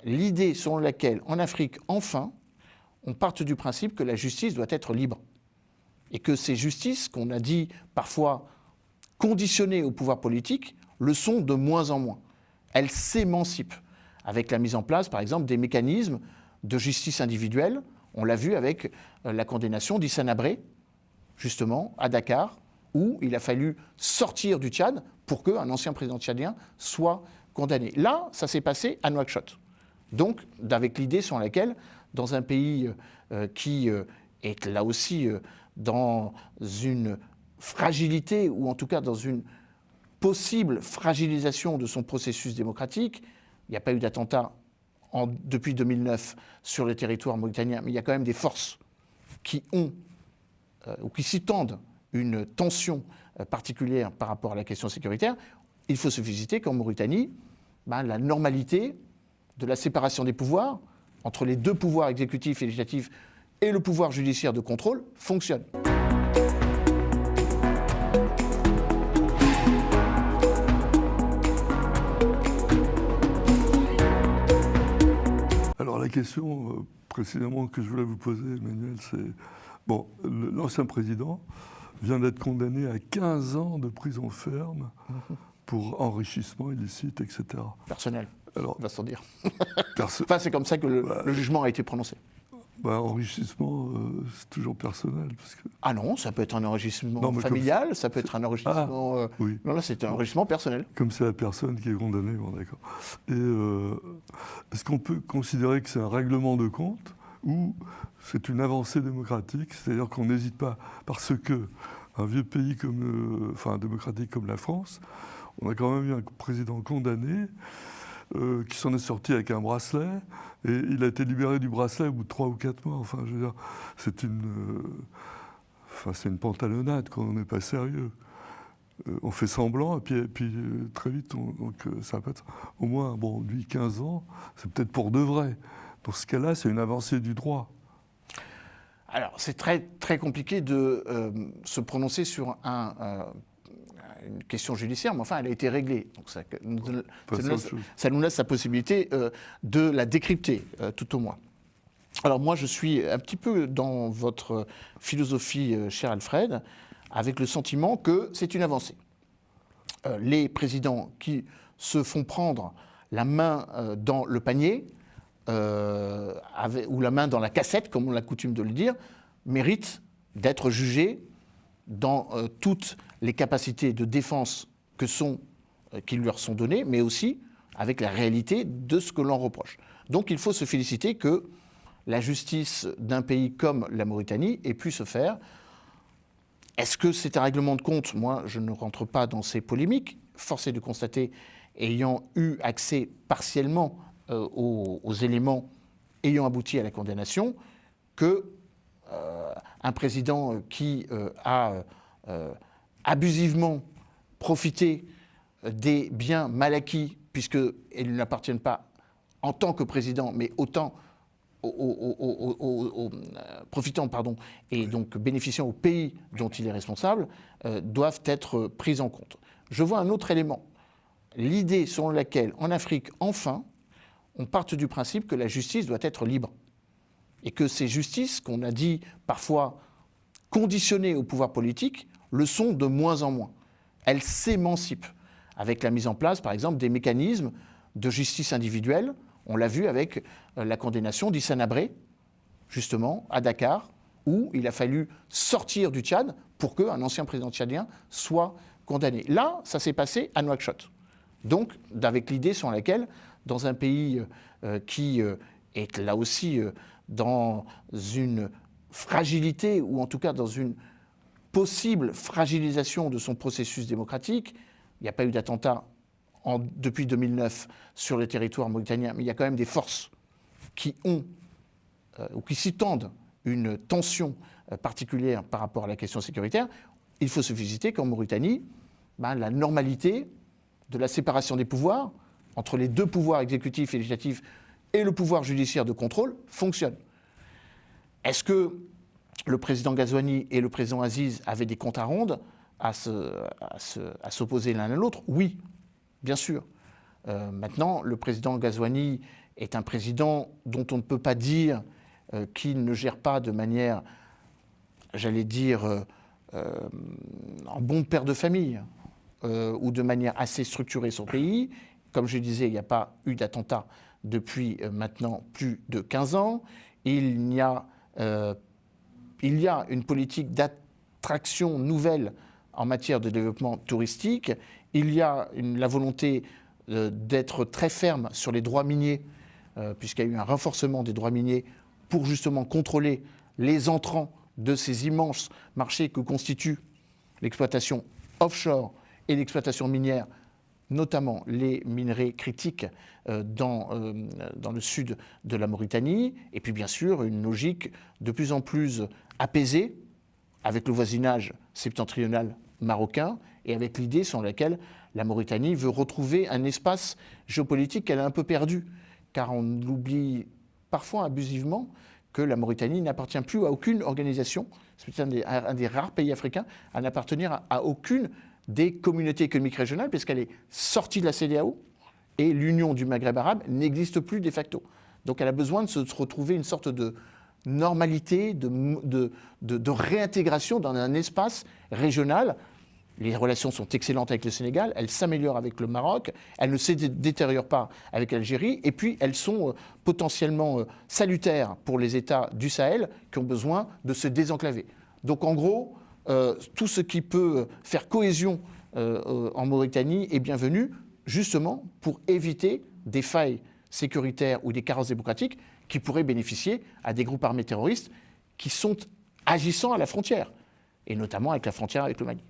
l'idée selon laquelle, en Afrique, enfin, on parte du principe que la justice doit être libre. Et que ces justices, qu'on a dit parfois conditionnées au pouvoir politique, le sont de moins en moins. Elles s'émancipent avec la mise en place, par exemple, des mécanismes de justice individuelle. On l'a vu avec la condamnation d'Hissène Habré, justement, à Dakar, où il a fallu sortir du Tchad pour qu'un ancien président tchadien soit condamné. Là, ça s'est passé à Nouakchott. Donc, avec l'idée selon laquelle, dans un pays qui est là aussi dans une fragilité, ou en tout cas dans une possible fragilisation de son processus démocratique, il n'y a pas eu d'attentat depuis 2009 sur le territoire mauritanien, mais il y a quand même des forces qui ont ou qui s'y tendent une tension particulière par rapport à la question sécuritaire. Il faut se féliciter qu'en Mauritanie, la normalité de la séparation des pouvoirs entre les deux pouvoirs exécutifs et législatifs et le pouvoir judiciaire de contrôle fonctionne. Alors la question précisément que je voulais vous poser, Emmanuel, c'est... Bon, l'ancien président vient d'être condamné à 15 ans de prison ferme pour enrichissement illicite, etc. Personnel, alors, va sans dire. Enfin, c'est comme ça que le jugement a été prononcé. Enrichissement, c'est toujours personnel. Parce que... Ah non, ça peut être un enrichissement familial, ça peut être un enrichissement... oui. Non, là, c'est un enrichissement personnel. Comme c'est la personne qui est condamnée, bon d'accord. Et est-ce qu'on peut considérer que c'est un règlement de compte ou c'est une avancée démocratique, c'est-à-dire qu'on n'hésite pas, parce que un vieux pays démocratique comme la France, on a quand même eu un président condamné qui s'en est sorti avec un bracelet, et il a été libéré du bracelet au bout de 3 ou 4 mois. Enfin, je veux dire, c'est une pantalonnade, quand on n'est pas sérieux. On fait semblant, et puis très vite, ça peut être au moins, lui, 15 ans, c'est peut-être pour de vrai. Dans ce cas-là, c'est une avancée du droit. Alors, c'est très, très compliqué de se prononcer sur une question judiciaire, mais enfin, elle a été réglée. Donc ça nous laisse la possibilité de la décrypter, tout au moins. Alors moi, je suis un petit peu dans votre philosophie, cher Alfred, avec le sentiment que c'est une avancée. Les présidents qui se font prendre la main dans le panier, ou la main dans la cassette, comme on a coutume de le dire, méritent d'être jugés dans toutes les capacités de défense qui leur sont données, mais aussi avec la réalité de ce que l'on reproche. Donc il faut se féliciter que la justice d'un pays comme la Mauritanie ait pu se faire. Est-ce que c'est un règlement de compte ? Moi, je ne rentre pas dans ces polémiques. Force est de constater, ayant eu accès partiellement aux éléments ayant abouti à la condamnation, qu'un président qui a abusivement profité des biens mal acquis, puisqu'ils ne l'appartiennent pas en tant que président, mais autant profitant et donc bénéficiant au pays dont il est responsable, doivent être pris en compte. Je vois un autre élément. L'idée selon laquelle, en Afrique, enfin, on parte du principe que la justice doit être libre. Et que ces justices, qu'on a dit parfois conditionnées au pouvoir politique, le sont de moins en moins. Elles s'émancipent avec la mise en place, par exemple, des mécanismes de justice individuelle. On l'a vu avec la condamnation d'Hissène Habré, justement, à Dakar, où il a fallu sortir du Tchad pour qu'un ancien président tchadien soit condamné. Là, ça s'est passé à Nouakchott. Donc, avec l'idée selon laquelle, dans un pays qui est là aussi dans une fragilité, ou en tout cas dans une possible fragilisation de son processus démocratique, il n'y a pas eu d'attentat depuis 2009 sur le territoire mauritanien, mais il y a quand même des forces qui ont ou qui s'y tendent une tension particulière par rapport à la question sécuritaire. Il faut se féliciter qu'en Mauritanie, la normalité de la séparation des pouvoirs entre les deux pouvoirs exécutifs et législatifs et le pouvoir judiciaire de contrôle fonctionne. Est-ce que le président Ghazouani et le président Aziz avaient des comptes à rendre à s'opposer l'un à l'autre? Oui, bien sûr. Maintenant, le président Ghazouani est un président dont on ne peut pas dire qu'il ne gère pas de manière, j'allais dire, en bon père de famille, ou de manière assez structurée son pays. Comme je disais, il n'y a pas eu d'attentat depuis maintenant plus de 15 ans. Il y a une politique d'attraction nouvelle en matière de développement touristique. Il y a la volonté d'être très ferme sur les droits miniers, puisqu'il y a eu un renforcement des droits miniers pour justement contrôler les entrants de ces immenses marchés que constituent l'exploitation offshore et l'exploitation minière, notamment les minerais critiques dans le sud de la Mauritanie. Et puis bien sûr, une logique de plus en plus apaisée avec le voisinage septentrional marocain et avec l'idée selon laquelle la Mauritanie veut retrouver un espace géopolitique qu'elle a un peu perdu. Car on oublie parfois abusivement que la Mauritanie n'appartient plus à aucune organisation. C'est un des rares pays africains à n'appartenir à aucune des communautés économiques régionales, puisqu'elle est sortie de la CEDEAO et l'Union du Maghreb arabe n'existe plus de facto. Donc elle a besoin de se retrouver une sorte de normalité, de réintégration dans un espace régional. Les relations sont excellentes avec le Sénégal, elles s'améliorent avec le Maroc, elles ne se détériorent pas avec l'Algérie, et puis elles sont potentiellement salutaires pour les États du Sahel qui ont besoin de se désenclaver. Donc en gros, tout ce qui peut faire cohésion en Mauritanie est bienvenu, justement pour éviter des failles sécuritaires ou des carences démocratiques qui pourraient bénéficier à des groupes armés terroristes qui sont agissants à la frontière, et notamment avec la frontière avec le Mali.